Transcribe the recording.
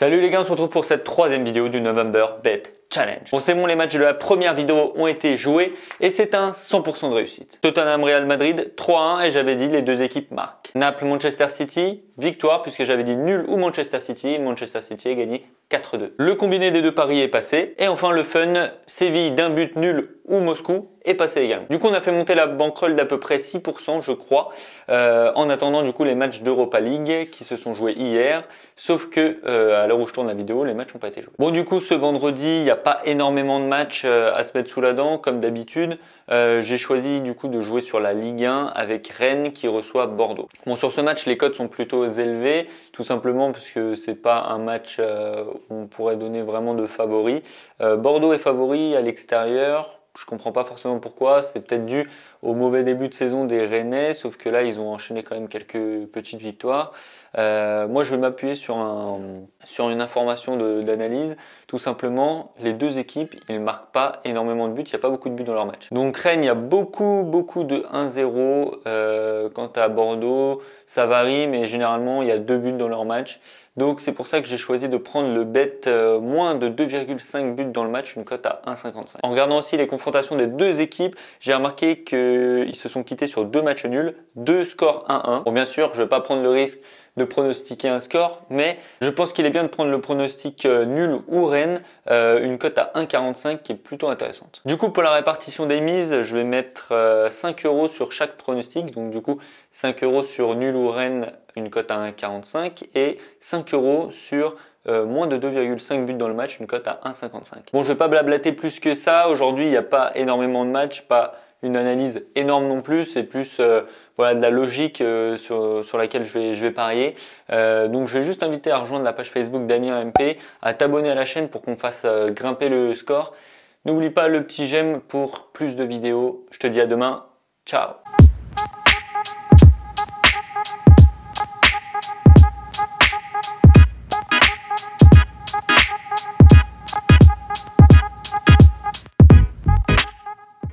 Salut les gars, on se retrouve pour cette troisième vidéo du November Bet Challenge. Bon, c'est bon, les matchs de la première vidéo ont été joués et c'est un 100% de réussite. Tottenham Real Madrid 3-1 et j'avais dit les deux équipes marquent. Naples Manchester City, victoire puisque j'avais dit nul ou Manchester City. Manchester City a gagné 4-2. Le combiné des deux paris est passé et enfin le fun, Séville d'un but nul ou Moscou est passé également. Du coup on a fait monter la bankroll d'à peu près 6% je crois en attendant du coup les matchs d'Europa League qui se sont joués hier, sauf que à l'heure où je tourne la vidéo les matchs n'ont pas été joués. Bon, du coup ce vendredi il n'y a pas énormément de matchs à se mettre sous la dent comme d'habitude. J'ai choisi du coup de jouer sur la Ligue 1 avec Rennes qui reçoit Bordeaux. Bon, sur ce match les cotes sont plutôt élevées tout simplement parce que c'est pas un match où on pourrait donner vraiment de favoris. Bordeaux est favori à l'extérieur. Je comprends pas forcément pourquoi, c'est peut-être dû au mauvais début de saison des Rennais, sauf que là ils ont enchaîné quand même quelques petites victoires. Moi je vais m'appuyer sur une information d'analyse. Tout simplement, les deux équipes, ils ne marquent pas énormément de buts, il n'y a pas beaucoup de buts dans leur match. Donc Rennes, il y a beaucoup de 1-0. Quant à Bordeaux, ça varie, mais généralement il y a 2 buts dans leur match. Donc c'est pour ça que j'ai choisi de prendre le bet moins de 2,5 buts dans le match, une cote à 1,55. En regardant aussi les confrontations des deux équipes, j'ai remarqué qu'ils se sont quittés sur 2 matchs nuls, 2 scores 1-1. Bon, bien sûr, je ne vais pas prendre le risque de pronostiquer un score, mais je pense qu'il est bien de prendre le pronostic nul ou Rennes, une cote à 1,45 qui est plutôt intéressante. Du coup, pour la répartition des mises, je vais mettre 5 € sur chaque pronostic, donc du coup 5 € sur nul ou Rennes, une cote à 1,45 et 5 € sur moins de 2,5 buts dans le match, une cote à 1,55. Bon, je vais pas blablater plus que ça. Aujourd'hui, il n'y a pas énormément de matchs, pas une analyse énorme non plus. C'est plus voilà, de la logique sur laquelle je vais parier. Donc, je vais juste t'inviter à rejoindre la page Facebook Damien MP, à t'abonner à la chaîne pour qu'on fasse grimper le score. N'oublie pas le petit j'aime pour plus de vidéos. Je te dis à demain. Ciao!